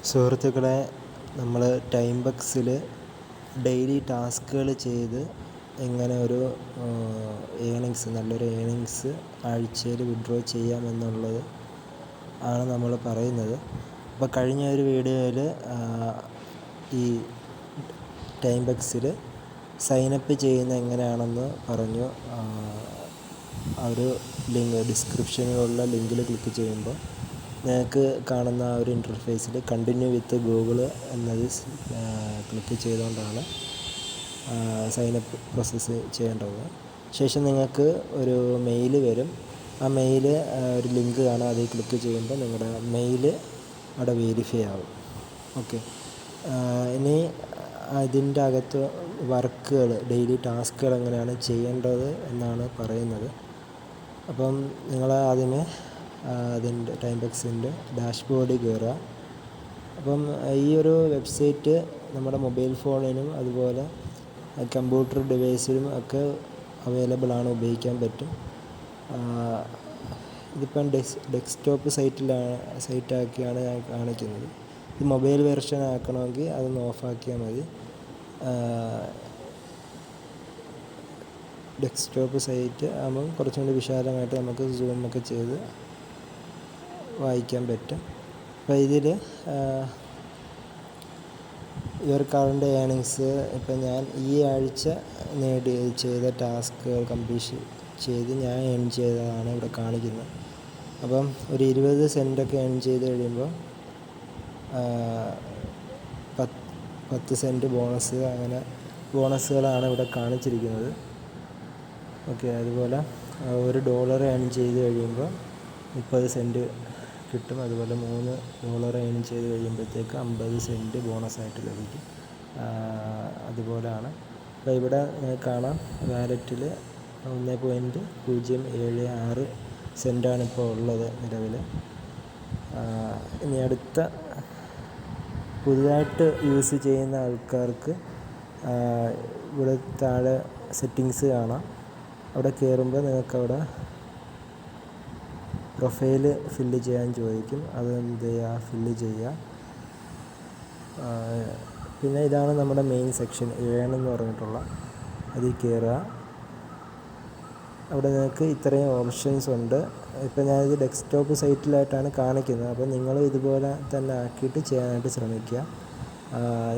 സുഹൃത്തുക്കളെ, നമ്മൾ time ബക്സിൽ daily ടാസ്കുകൾ ചെയ്ത് എങ്ങനെ ഒരു നല്ലൊരു ഏണിങ്സ് ആഴ്ചയിൽ വിഡ്രോ ചെയ്യാമെന്നുള്ളത് ആണ് നമ്മൾ പറയുന്നത്. അപ്പോൾ കഴിഞ്ഞ ഒരു വീഡിയോയിൽ ഈ ടൈം ബക്സിൽ സൈനപ്പ് ചെയ്യുന്ന എങ്ങനെയാണെന്ന് പറഞ്ഞു. ആ ഒരു ലിങ്ക് ഡിസ്ക്രിപ്ഷനിലുള്ള ലിങ്കിൽ ക്ലിക്ക് ചെയ്യുമ്പോൾ നിങ്ങൾക്ക് കാണുന്ന ആ ഒരു ഇൻ്റർഫേസിൽ കണ്ടിന്യൂ വിത്ത് ഗൂഗിൾ എന്നത് ക്ലിക്ക് ചെയ്തുകൊണ്ടാണ് സൈനപ്പ് പ്രോസസ്സ് ചെയ്യേണ്ടത്. ശേഷം നിങ്ങൾക്ക് ഒരു മെയിൽ വരും. ആ മെയിൽ ഒരു ലിങ്ക് കാണാം, അതിൽ ക്ലിക്ക് ചെയ്യുമ്പോൾ നിങ്ങളുടെ മെയിൽ അവിടെ വെരിഫൈ ആവും. ഓക്കെ, ഇനി അതിൻ്റെ അകത്ത് വർക്കുകൾ, ഡെയിലി ടാസ്കുകൾ എങ്ങനെയാണ് ചെയ്യേണ്ടത് എന്നാണ് പറയുന്നത്. അപ്പം നിങ്ങൾ ആദ്യമേ അതിൻ്റെ ടൈം ബക്സിൻ്റെ ഡാഷ്ബോർഡിൽ കയറുക. അപ്പം ഈ ഒരു വെബ്സൈറ്റ് നമ്മുടെ മൊബൈൽ ഫോണിനും അതുപോലെ കമ്പ്യൂട്ടർ ഡിവൈസിലും ഒക്കെ അവൈലബിളാണ്, ഉപയോഗിക്കാൻ പറ്റും. ഇതിപ്പം ഡെസ്ക്ടോപ്പ് സൈറ്റാക്കിയാണ് ഞാൻ കാണിക്കുന്നത്. ഇത് മൊബൈൽ വെർഷൻ ആക്കണമെങ്കിൽ അതൊന്ന് ഓഫാക്കിയാൽ മതി. ഡെസ്ക്ടോപ്പ് സൈറ്റ് ആകുമ്പം കുറച്ചും കൂടി വിശാലമായിട്ട് നമുക്ക് സൂമൊക്കെ ചെയ്ത് വായിക്കാൻ പറ്റും. അപ്പോൾ ഇതിൽ യുവർ കറണ്ട് ഏണിങ്സ്, ഇപ്പം ഞാൻ ഈ ആഴ്ച ചെയ്ത ടാസ്കുകൾ കംപ്ലീറ്റ് ചെയ്ത് ഞാൻ ഏൺ ചെയ്തതാണ് ഇവിടെ കാണിക്കുന്നത്. അപ്പം ഒരു 20 സെൻറ്റൊക്കെ ഏൺ ചെയ്ത് കഴിയുമ്പോൾ 10 സെൻറ്റ് ബോണസ്, അങ്ങനെ ബോണസുകളാണ് ഇവിടെ കാണിച്ചിരിക്കുന്നത്. ഓക്കെ, അതുപോലെ $1 ഏൺ ചെയ്ത് കഴിയുമ്പോൾ 30 സെൻറ്റ് കിട്ടും. അതുപോലെ $3 ഏൺ ചെയ്ത് കഴിയുമ്പോഴത്തേക്ക് 50 സെൻറ്റ് ബോണസായിട്ട് ലഭിക്കും. അതുപോലെയാണ്. അപ്പോൾ ഇവിടെ കാണാം, വാലറ്റിൽ 1.076 സെൻറ്റാണ് ഇപ്പോൾ ഉള്ളത് നിലവിൽ. ഇനി അടുത്ത പുതുതായിട്ട് യൂസ് ചെയ്യുന്ന ആൾക്കാർക്ക് ഇവിടെ താഴെ സെറ്റിങ്സ് കാണാം. അവിടെ കയറുമ്പോൾ നിങ്ങൾക്കവിടെ പ്രൊഫൈല് ഫില്ല് ചെയ്യാൻ ചോദിക്കും. അത് എന്ത് ചെയ്യുക, ഫില്ല് ചെയ്യുക. പിന്നെ ഇതാണ് നമ്മുടെ മെയിൻ സെക്ഷൻ, ഏണെന്ന് പറഞ്ഞിട്ടുള്ള, അതിൽ കയറുക. അവിടെ നിങ്ങൾക്ക് ഇത്രയും ഓപ്ഷൻസ് ഉണ്ട്. ഇപ്പം ഞാനിത് ഡെസ്ക്ടോപ്പ് സൈറ്റിലായിട്ടാണ് കാണിക്കുന്നത്. അപ്പോൾ നിങ്ങൾ ഇതുപോലെ തന്നെ ആക്കിയിട്ട് ചെയ്യാനായിട്ട് ശ്രമിക്കുക.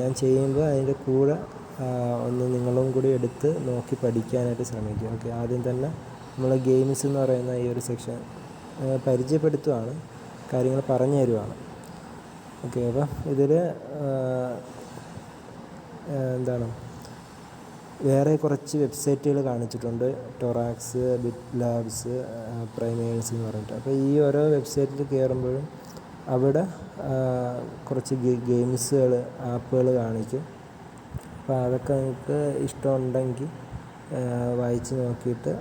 ഞാൻ ചെയ്യുമ്പോൾ അതിൻ്റെ കൂടെ ഒന്ന് നിങ്ങളും കൂടി എടുത്ത് നോക്കി പഠിക്കാനായിട്ട് ശ്രമിക്കുക. ഓക്കെ, ആദ്യം തന്നെ നമ്മൾ ഗെയിംസ് എന്ന് പറയുന്ന ഈ ഒരു സെക്ഷൻ പരിചയപ്പെടുത്തുകയാണ്, കാര്യങ്ങൾ പറഞ്ഞു തരുവാണ്. ഓക്കെ, അപ്പം ഇതിൽ വേറെ കുറച്ച് വെബ്സൈറ്റുകൾ കാണിച്ചിട്ടുണ്ട്. ടൊറാക്സ്, ബിറ്റ് ലാബ്സ്, പ്രൈമേഴ്സ് എന്ന് പറഞ്ഞിട്ട്. അപ്പോൾ ഈ ഓരോ വെബ്സൈറ്റിൽ കയറുമ്പോഴും അവിടെ കുറച്ച് ഗെയിംസുകൾ, ആപ്പുകൾ കാണിക്കും. അപ്പോൾ അതൊക്കെ നിങ്ങൾക്ക് ഇഷ്ടമുണ്ടെങ്കിൽ വായിച്ച് നോക്കിയിട്ട്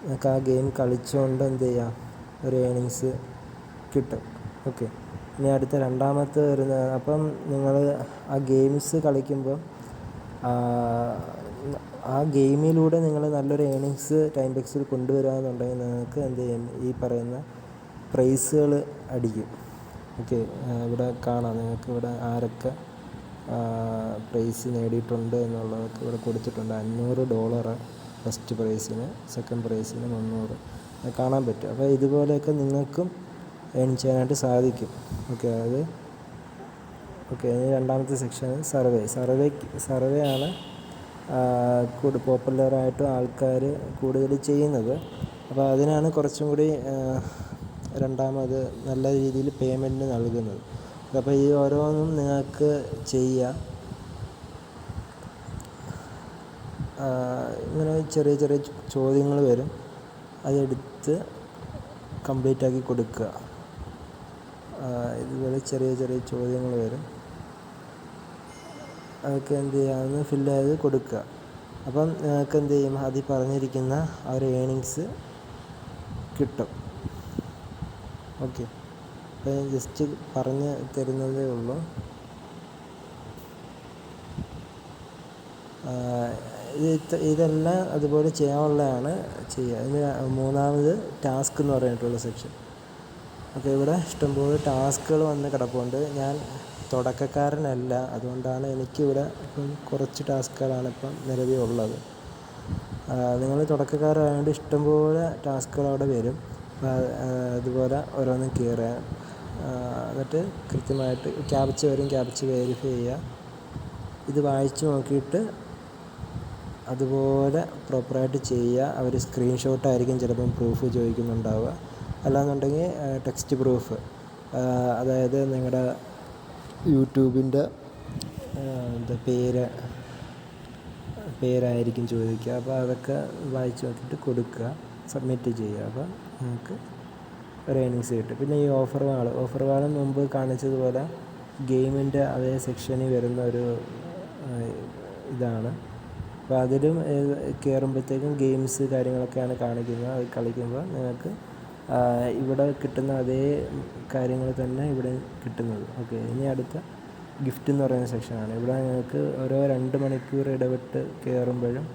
നിങ്ങൾക്ക് ആ ഗെയിം കളിച്ചുകൊണ്ട് എന്ത് ചെയ്യാം, ഒരു ഏണിങ്സ് കിട്ടും. ഓക്കെ, ഇനി അടുത്ത രണ്ടാമത്തെ വരുന്നത്, അപ്പം നിങ്ങൾ ആ ഗെയിംസ് കളിക്കുമ്പോൾ ആ ഗെയിമിലൂടെ നിങ്ങൾ നല്ലൊരു ഏണിങ്സ് ടൈം ബക്സിൽ കൊണ്ടുവരികയെന്നുണ്ടെങ്കിൽ നിങ്ങൾക്ക് എന്ത് ചെയ്യും, ഈ പറയുന്ന പ്രൈസുകൾ അടിക്കും. ഓക്കെ, ഇവിടെ കാണാം നിങ്ങൾക്ക്, ഇവിടെ ആരൊക്കെ പ്രൈസ് നേടിയിട്ടുണ്ട് എന്നുള്ളതൊക്കെ ഇവിടെ കൊടുത്തിട്ടുണ്ട്. $500 ഫസ്റ്റ് പ്രൈസിന്, സെക്കൻഡ് പ്രൈസിന് 300 കാണാൻ പറ്റും. അപ്പോൾ ഇതുപോലെയൊക്കെ നിങ്ങൾക്കും ഏൺ ചെയ്യാനായിട്ട് സാധിക്കും. ഓക്കെ, ഇനി രണ്ടാമത്തെ സെക്ഷൻ സർവേ ആണ് പോപ്പുലറായിട്ടും ആൾക്കാർ കൂടുതൽ ചെയ്യുന്നത്. അപ്പോൾ അതിനാണ് കുറച്ചും കൂടി രണ്ടാമത് നല്ല രീതിയിൽ പേയ്മെൻറ്റ് നൽകുന്നത്. അപ്പോൾ ഈ ഓരോന്നും നിങ്ങൾക്ക് ചെയ്യാം. ഇങ്ങനെ ചെറിയ ചെറിയ ചോദ്യങ്ങൾ വരും, അതെടുത്ത് കംപ്ലീറ്റ് ആക്കി കൊടുക്കുക. ഇതുപോലെ ചെറിയ ചെറിയ ചോദ്യങ്ങൾ വരും, അതൊക്കെ എന്ത് ചെയ്യാമെന്ന് ഫില്ല് ചെയ്ത് കൊടുക്കുക. അപ്പം നിങ്ങൾക്ക് എന്ത് ചെയ്യും, അതിൽ പറഞ്ഞിരിക്കുന്ന ആ ഒരു ഏണിങ്സ് കിട്ടും. ഓക്കെ, അപ്പോൾ ഞാൻ ജസ്റ്റ് പറഞ്ഞ് തരുന്നതേ ഉള്ളൂ. ഇതെല്ലാം അതുപോലെ ചെയ്യാനുള്ളതാണ് ചെയ്യുക. ഇനി മൂന്നാമത് ടാസ്ക് എന്ന് പറഞ്ഞിട്ടുള്ള സെക്ഷൻ. ഓക്കെ, ഇവിടെ ഇഷ്ടംപോലെ ടാസ്കുകൾ വന്ന് കിടപ്പുണ്ട്. ഞാൻ തുടക്കക്കാരനല്ല, അതുകൊണ്ടാണ് എനിക്കിവിടെ ഇപ്പം കുറച്ച് ടാസ്കുകളാണ് ഇപ്പം നിലവിലുള്ളത്. നിങ്ങൾ തുടക്കക്കാരായതുകൊണ്ട് ഇഷ്ടംപോലെ ടാസ്കുകൾ അവിടെ വരും. അതുപോലെ ഓരോന്നും കയറുക, എന്നിട്ട് കൃത്യമായിട്ട് ക്യാപ്ച വരും, ക്യാപ്ച വെരിഫൈ ചെയ്യുക. ഇത് വായിച്ച് നോക്കിയിട്ട് അതുപോലെ പ്രോപ്പറായിട്ട് ചെയ്യുക. അവർ സ്ക്രീൻഷോട്ടായിരിക്കും ചിലപ്പം പ്രൂഫ് ചോദിക്കുന്നുണ്ടാവുക. അല്ലാന്നുണ്ടെങ്കിൽ ടെക്സ്റ്റ് പ്രൂഫ്, അതായത് നിങ്ങളുടെ യൂട്യൂബിൻ്റെ പേരായിരിക്കും ചോദിക്കുക. അപ്പോൾ അതൊക്കെ വായിച്ച് നോക്കിയിട്ട് കൊടുക്കുക, സബ്മിറ്റ് ചെയ്യുക. അപ്പോൾ നിങ്ങൾക്ക് ഒരു ഏണിങ്സ് കിട്ടും. പിന്നെ ഈ ഓഫർ വാൾ മുമ്പ് കാണിച്ചതുപോലെ ഗെയിമിൻ്റെ അതേ സെക്ഷനിൽ വരുന്ന ഒരു ഇതാണ്. അപ്പോൾ അതിലും കയറുമ്പോഴത്തേക്കും ഗെയിംസ് കാര്യങ്ങളൊക്കെയാണ് കാണിക്കുന്നത്. അത് കളിക്കുമ്പോൾ നിങ്ങൾക്ക് ഇവിടെ കിട്ടുന്ന അതേ കാര്യങ്ങൾ തന്നെ ഇവിടെ കിട്ടുന്നത്. ഓക്കെ, ഇനി അടുത്ത ഗിഫ്റ്റ് എന്ന് പറയുന്ന സെക്ഷനാണ്. ഇവിടെ നിങ്ങൾക്ക് ഓരോ 2 മണിക്കൂർ ഇടവിട്ട് കയറുമ്പോഴും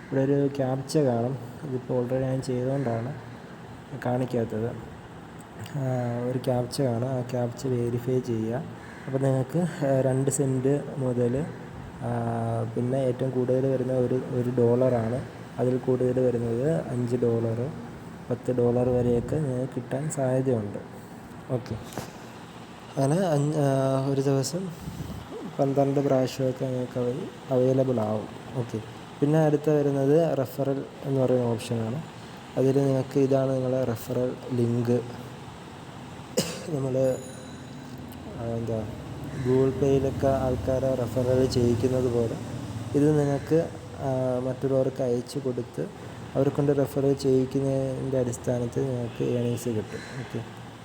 ഇവിടെ ഒരു ക്യാപ്ച കാണും. ഇതിപ്പോൾ ഓൾറെഡി ഞാൻ ചെയ്തുകൊണ്ടാണ് കാണിക്കാത്തത്. ഒരു ക്യാപ്ച കാണും, ആ ക്യാപ്ച വെരിഫൈ ചെയ്യുക. അപ്പോൾ നിങ്ങൾക്ക് 2 സെൻറ്റ് മുതൽ പിന്നെ ഏറ്റവും കൂടുതൽ വരുന്ന $1 അതിൽ കൂടുതൽ വരുന്നത് $5, $10 വരെയൊക്കെ നിങ്ങൾക്ക് കിട്ടാൻ സാധ്യതയുണ്ട്. ഓക്കെ, അങ്ങനെ ഒരു ദിവസം 12 പ്രാവശ്യമൊക്കെ നിങ്ങൾക്ക് അവൈലബിൾ ആവും. ഓക്കെ, പിന്നെ അടുത്ത വരുന്നത് റെഫറൽ എന്ന് പറയുന്ന ഓപ്ഷനാണ്. അതിൽ നിങ്ങൾക്ക് ഇതാണ് നിങ്ങളുടെ റെഫറൽ ലിങ്ക്. നമ്മൾ ഗൂഗിൾ പേയിലൊക്കെ ആൾക്കാരെ റെഫറൽ ചെയ്യിക്കുന്നത് പോലെ ഇത് നിങ്ങൾക്ക് മറ്റുള്ളവർക്ക് അയച്ചു കൊടുത്ത് അവരെക്കൊണ്ട് റെഫർ ചെയ്യിക്കുന്നതിൻ്റെ അടിസ്ഥാനത്തിൽ നിങ്ങൾക്ക് ഏണിങ്സ് കിട്ടും. ഓക്കെ,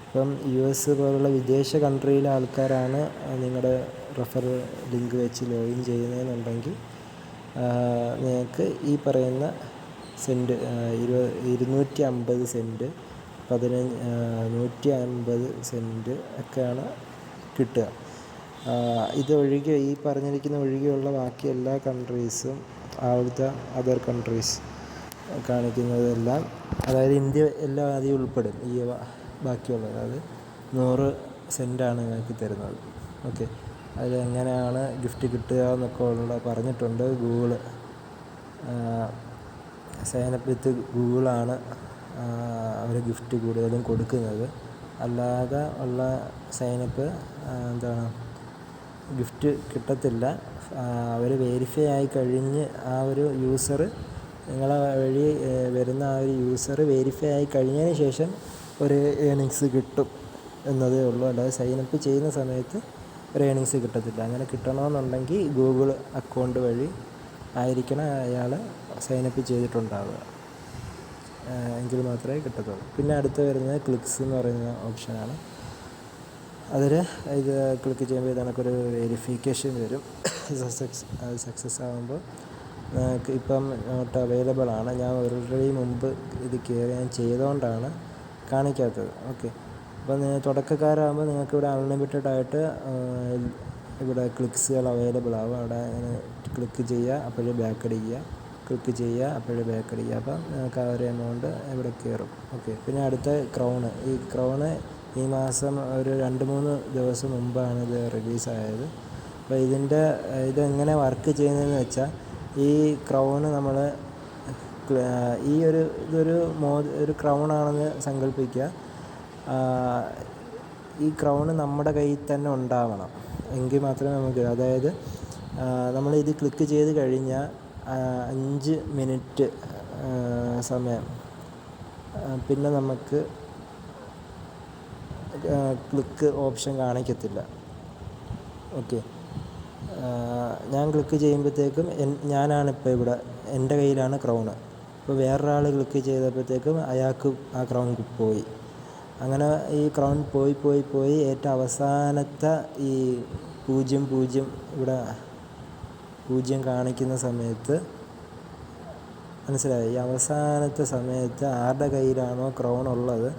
ഇപ്പം US പോലുള്ള വിദേശ കൺട്രിയിലെ ആൾക്കാരാണ് നിങ്ങളുടെ റെഫറൽ ലിങ്ക് വെച്ച് ലോഗിൻ ചെയ്യുന്നതെന്നുണ്ടെങ്കിൽ നിങ്ങൾക്ക് ഈ പറയുന്ന സെൻറ്റ് 250 സെൻറ്റ് 150 സെൻറ്റ് ഒക്കെയാണ് കിട്ടുക. ഇതൊഴികെ ഈ പറഞ്ഞിരിക്കുന്ന ഒഴികെയുള്ള ബാക്കി എല്ലാ കൺട്രീസും അവിടുത്തെ അതർ കൺട്രീസ് കാണിക്കുന്നതെല്ലാം, അതായത് ഇന്ത്യ എല്ലാം അതിൽ ഉൾപ്പെടും. ഈ ബാക്കിയുള്ളത് അത് 100 സെൻറ്റാണ് നിങ്ങൾക്ക് തരുന്നത്. ഓക്കെ, അതിലെങ്ങനെയാണ് ഗിഫ്റ്റ് കിട്ടുക എന്നൊക്കെ പറഞ്ഞിട്ടുണ്ട്. ഗൂഗിള് സൈനപ്പ് വിത്ത് ഗൂഗിളാണ് അവർ ഗിഫ്റ്റ് കൂടുതലും കൊടുക്കുന്നത്. അല്ലാതെ ഉള്ള സൈനപ്പ് ഗിഫ്റ്റ് കിട്ടത്തില്ല. അവർ വെരിഫൈ ആയി കഴിഞ്ഞ് ആ ഒരു യൂസർ നിങ്ങളെ വഴി വരുന്ന ആ ഒരു യൂസർ വെരിഫൈ ആയി കഴിഞ്ഞതിന് ശേഷം ഒരു ഏണിങ്സ് കിട്ടും എന്നതേ ഉള്ളൂ. അല്ലാതെ സൈനപ്പ് ചെയ്യുന്ന സമയത്ത് ഒരു ഏണിങ്സ് കിട്ടത്തില്ല. അങ്ങനെ കിട്ടണമെന്നുണ്ടെങ്കിൽ ഗൂഗിൾ അക്കൗണ്ട് വഴി ആയിരിക്കണം അയാൾ സൈനപ്പ് ചെയ്തിട്ടുണ്ടാവുക, എങ്കിൽ മാത്രമേ കിട്ടത്തുള്ളൂ. പിന്നെ അടുത്ത് വരുന്നത് ക്ലിക്സ് എന്ന് പറയുന്ന ഓപ്ഷനാണ്. അതിൽ ഇത് ക്ലിക്ക് ചെയ്യുമ്പോൾ ഇതണക്കൊരു വെരിഫിക്കേഷൻ വരും. സക്സസ് ആകുമ്പോൾ നിങ്ങൾക്ക് ഇപ്പം നോട്ട് അവൈലബിൾ ആണ്. ഞാൻ ഓൾറെഡി മുമ്പ് ഇത് ഞാൻ ചെയ്തുകൊണ്ടാണ് കാണിക്കാത്തത്. ഓക്കെ, അപ്പോൾ തുടക്കക്കാരാകുമ്പോൾ നിങ്ങൾക്കിവിടെ അൺലിമിറ്റഡ് ആയിട്ട് ഇവിടെ ക്ലിക്സുകൾ അവൈലബിൾ ആവും. അവിടെ ക്ലിക്ക് ചെയ്യുക, അപ്പോഴേ ബാക്ക് അടിക്കുക, ക്ലിക്ക് ചെയ്യുക, അപ്പോഴേ ബാക്ക് അടിക്കുക. അപ്പം നിങ്ങൾക്ക് ആ ഒരു എമൗണ്ട് ഇവിടെ കയറും. ഓക്കെ, പിന്നെ അടുത്ത ക്രൗണ്. ഈ ക്രൗണ് ഈ മാസം ഒരു 2-3 ദിവസം മുമ്പാണ് ഇത് റിലീസായത്. അപ്പോൾ ഇതെങ്ങനെ വർക്ക് ചെയ്യുന്നതെന്ന് വെച്ചാൽ, ഈ ക്രൗണ് നമ്മൾ ഇതൊരു ക്രൗണാണെന്ന് സങ്കല്പിക്കുക. ഈ ക്രൗണ് നമ്മുടെ കയ്യിൽ തന്നെ ഉണ്ടാവണം, എങ്കിൽ മാത്രമേ നമുക്ക്, അതായത് നമ്മളിത് ക്ലിക്ക് ചെയ്ത് കഴിഞ്ഞാൽ 5 മിനിറ്റ് സമയം പിന്നെ നമുക്ക് ക്ലിക്ക് ഓപ്ഷൻ കാണിക്കത്തില്ല. ഓക്കെ, ഞാൻ ക്ലിക്ക് ചെയ്യുമ്പോഴത്തേക്കും ഞാനാണിപ്പോൾ ഇവിടെ, എൻ്റെ കയ്യിലാണ് ക്രൗണ്. ഇപ്പോൾ വേറൊരാൾ ക്ലിക്ക് ചെയ്തപ്പോഴത്തേക്കും അയാൾക്ക് ആ ക്രൗൺ പോയി. അങ്ങനെ ഈ ക്രൗൺ പോയി ഏറ്റവും അവസാനത്തെ ഈ 0 ഇവിടെ 0 കാണിക്കുന്ന സമയത്ത് മനസ്സിലായി. ഈ അവസാനത്തെ സമയത്ത് ആരുടെ കയ്യിലാണോ ക്രൗൺ ഉള്ളത്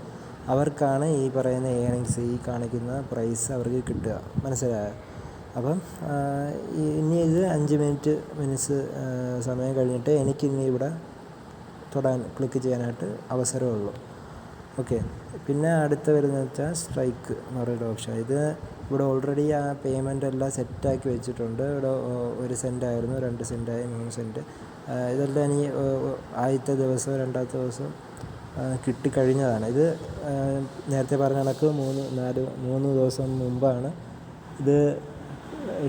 അവർക്കാണ് ഈ പറയുന്ന ഏണിങ്സ്, ഈ കാണിക്കുന്ന പ്രൈസ് അവർക്ക് കിട്ടുക. മനസ്സിലായോ? അപ്പം ഇനി ഇത് 5 മിനിറ്റ്സ് സമയം കഴിഞ്ഞിട്ട് എനിക്കിനി ഇവിടെ ക്ലിക്ക് ചെയ്യാനായിട്ട് അവസരമുള്ളൂ. ഓക്കെ. പിന്നെ അടുത്ത വരുന്നത് വെച്ചാൽ സ്ട്രൈക്ക് എന്ന് പറയുന്ന ഓപ്ഷൻ. ഇത് ഇവിടെ ഓൾറെഡി ആ പേയ്മെൻ്റ് എല്ലാം സെറ്റാക്കി വെച്ചിട്ടുണ്ട്. ഇവിടെ 1 സെൻറ്റായിരുന്നു, 2 സെൻറ്റായി, 3 സെൻറ്റ്. ഇതെല്ലാം ഇനി ആദ്യത്തെ ദിവസവും രണ്ടാമത്തെ ദിവസവും കിട്ടിക്കഴിഞ്ഞതാണ്. ഇത് നേരത്തെ പറഞ്ഞ കണക്ക് 3 ദിവസം മുമ്പാണ് ഇത്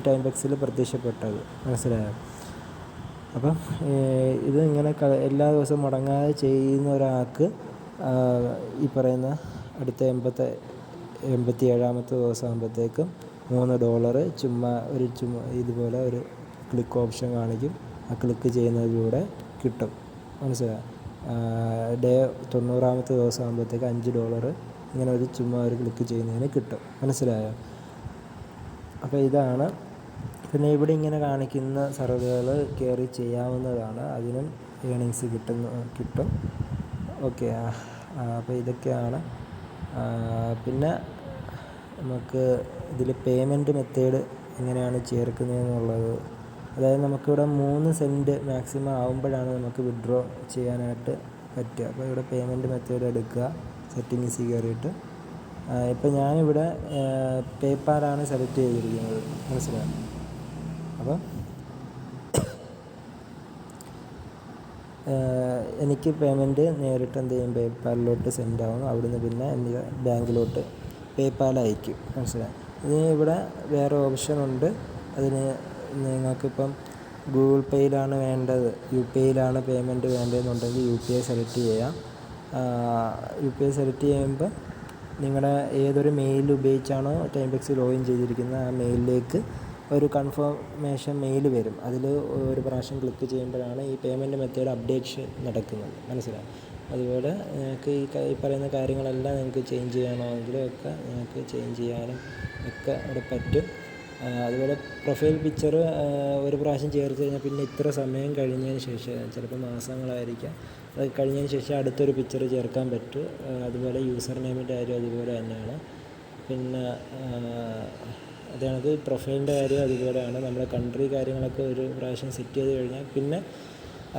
ടൈം ബക്സിൽ പ്രത്യക്ഷപ്പെട്ടത്. മനസ്സിലായോ? അപ്പം ഇത് ഇങ്ങനെ എല്ലാ ദിവസവും മുടങ്ങാതെ ചെയ്യുന്ന ഒരാൾക്ക് ഈ പറയുന്ന അടുത്ത 87ാമത്തെ ദിവസം ആകുമ്പോഴത്തേക്കും $3 ചുമ്മാ ഇതുപോലെ ഒരു ക്ലിക്ക് ഓപ്ഷൻ കാണിക്കും. ആ ക്ലിക്ക് ചെയ്യുന്നതിലൂടെ കിട്ടും. മനസ്സിലായോ? 90ാമത്തെ ദിവസം ആകുമ്പോഴത്തേക്ക് $5 ഇങ്ങനെ ചുമ്മാ ഒരു ക്ലിക്ക് ചെയ്യുന്നതിന് കിട്ടും. മനസ്സിലായോ? അപ്പോൾ ഇതാണ്. പിന്നെ ഇവിടെ ഇങ്ങനെ കാണിക്കുന്ന സർവേകൾ കയറി ചെയ്യാവുന്നതാണ്. അതിനും ഏണിങ്സ് കിട്ടും. ഓക്കെ. അപ്പോൾ ഇതൊക്കെയാണ്. പിന്നെ നമുക്ക് ഇതിൽ പേയ്മെൻറ്റ് മെത്തേഡ് എങ്ങനെയാണ് ചേർക്കുന്നതെന്നുള്ളത്. അതായത് നമുക്കിവിടെ 3 സെൻറ്റ് മാക്സിമം ആകുമ്പോഴാണ് നമുക്ക് വിഡ്രോ ചെയ്യാനായിട്ട് പറ്റുക. അപ്പോൾ ഇവിടെ പേയ്മെൻറ്റ് മെത്തേഡ് എടുക്കുക, സെറ്റിങ്സിൽ കയറിയിട്ട്. ഇപ്പോൾ ഞാനിവിടെ പേപ്പാലാണ് സെലക്ട് ചെയ്തിരിക്കുന്നത്. മനസ്സിലായോ? അപ്പം എനിക്ക് പേയ്മെൻറ്റ് നേരിട്ട് എന്ത് ചെയ്യും, പേപ്പാലിലോട്ട് സെൻഡ് ആവും. അവിടുന്ന് പിന്നെ എൻ്റെ ബാങ്കിലോട്ട് പേപ്പാൽ അയക്കും. മനസ്സിലായി? ഇനി ഇവിടെ വേറെ ഓപ്ഷനുണ്ട്. അതിന് നിങ്ങൾക്കിപ്പം ഗൂഗിൾ പേയിലാണ് വേണ്ടത്, UPIയിലാണ് പേയ്മെൻറ്റ് വേണ്ടതെന്നുണ്ടെങ്കിൽ UPI സെലക്ട് ചെയ്യാം. UPI സെലക്ട് ചെയ്യുമ്പോൾ നിങ്ങളുടെ ഏതൊരു മെയിൽ ഉപയോഗിച്ചാണോ ടൈം ബക്സ് ലോഗിൻ ചെയ്തിരിക്കുന്നത് ആ മെയിലിലേക്ക് ഒരു കൺഫർമേഷൻ മെയിൽ വരും. അതിൽ ഒരു പ്രാവശ്യം ക്ലിക്ക് ചെയ്യുമ്പോഴാണ് ഈ പേയ്മെൻറ്റ് മെത്തേഡ് അപ്ഡേഷൻ നടക്കുന്നത്. മനസ്സിലായി? അതുപോലെ നിങ്ങൾക്ക് ഈ പറയുന്ന കാര്യങ്ങളെല്ലാം നിങ്ങൾക്ക് ചേഞ്ച് ചെയ്യണമെങ്കിലും ഒക്കെ നിങ്ങൾക്ക് ചേഞ്ച് ചെയ്യാനും ഒക്കെ അവിടെ പറ്റും. അതുപോലെ പ്രൊഫൈൽ പിക്ചർ ഒരു പ്രാവശ്യം ചേർത്ത് കഴിഞ്ഞാൽ പിന്നെ ഇത്ര സമയം കഴിഞ്ഞതിന് ശേഷം, ചിലപ്പോൾ മാസങ്ങളായിരിക്കാം, അത് കഴിഞ്ഞതിന് ശേഷം അടുത്തൊരു പിക്ചർ ചേർക്കാൻ പറ്റും. അതുപോലെ യൂസർ നെയിമിൻ്റെ കാര്യം അതുപോലെ തന്നെയാണ്. പിന്നെ അതായത് പ്രൊഫൈലിൻ്റെ കാര്യം അതുപോലെയാണ്. നമ്മുടെ കൺട്രി കാര്യങ്ങളൊക്കെ ഒരു പ്രാവശ്യം സെറ്റ് ചെയ്ത് കഴിഞ്ഞാൽ പിന്നെ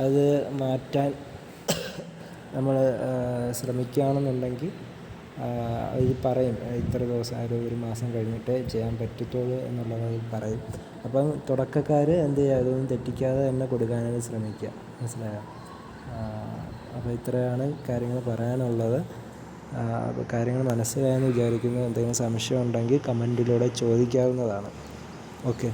അത് മാറ്റാൻ നമ്മൾ ശ്രമിക്കുകയാണെന്നുണ്ടെങ്കിൽ ഇത് പറയും ഇത്ര ദിവസം ഒരു മാസം കഴിഞ്ഞിട്ടേ ചെയ്യാൻ പറ്റത്തുള്ളൂ എന്നുള്ളത് പറയും. അപ്പം തുടക്കക്കാർ എന്ത് ചെയ്യുക, അതൊന്നും തെറ്റിക്കാതെ തന്നെ കൊടുക്കാനായിട്ട് ശ്രമിക്കുക. മനസ്സിലായോ? അപ്പോൾ ഇത്രയാണ് കാര്യങ്ങൾ പറയാനുള്ളത്. അപ്പോൾ കാര്യങ്ങൾ മനസ്സിലായെന്ന് വിചാരിക്കുന്നു. എന്തെങ്കിലും സംശയം ഉണ്ടെങ്കിൽ കമൻറ്റിലൂടെ ചോദിക്കാവുന്നതാണ്. ഓക്കെ.